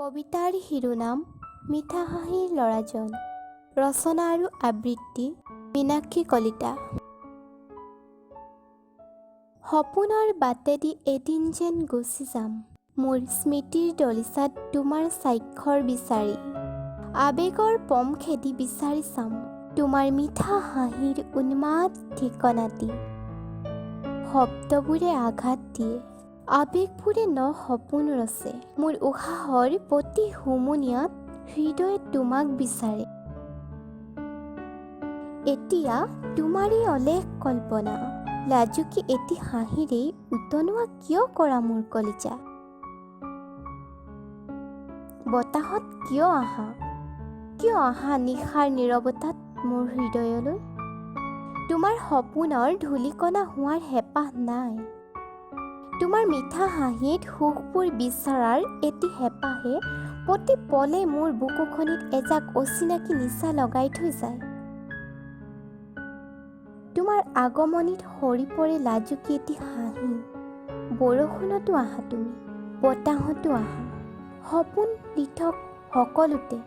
কবিতাৰ শিৰোনাম মিঠা হাঁহিৰ ল'ৰাজন। ৰচনা আৰু আবৃত্তি মীনাক্ষী কলিতা। সপোনৰ বাটেদি এদিন যেন গুচি যাম, মোৰ স্মৃতিৰ দলিচাত তোমাৰ স্বাক্ষৰ বিচাৰি। আবেগৰ পম খেদি বিচাৰি চাম, তোমাৰ মিঠা হাঁহিৰ উন্মাদ ঠিকনাটি। শব্দবোৰে আঘাত দিয়ে, আবেগবোৰে ন সপোন ৰচে, মোৰ উশাহৰ প্ৰতি হুমুনিয়াত হৃদয়ে তোমাক বিচাৰে। এতিয়া তোমাৰেই অলেখ কল্পনা, লাজুকী এটি হাঁহিৰেই উতনোৱা কিয় কৰা মোৰ কলিজা। বতাহত কিয় আহা নিশাৰ নীৰৱতাত মোৰ হৃদয়লৈ। তোমাৰ সপোনৰ ধূলিকণা হোৱাৰ হেঁপাহ নাই, তোমাৰ মিঠা হাঁহিত সুখবোৰ বিচৰাৰ এটি হেঁপাহে প্ৰতি পলে মোৰ বুকুখনিত এজাক অচিনাকি নিচা লগাই থৈ যায়। তোমাৰ আগমনিত সৰি পৰে লাজুকী এটি হাঁহি। বৰষুণতো আহা তুমি, বতাহতো আহা, সপোন পৃথক সকলোতে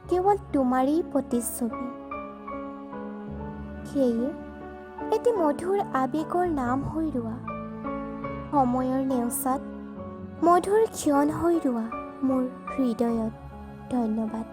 কেৱল তোমাৰেই প্ৰতিচ্ছবি। সেয়ে এটি মধুৰ আবেগৰ নাম হৈ ৰোৱা, সময়ৰ নেওচাত মধুৰ ক্ষণ হৈ ৰোৱা মোৰ হৃদয়ত। ধন্যবাদ।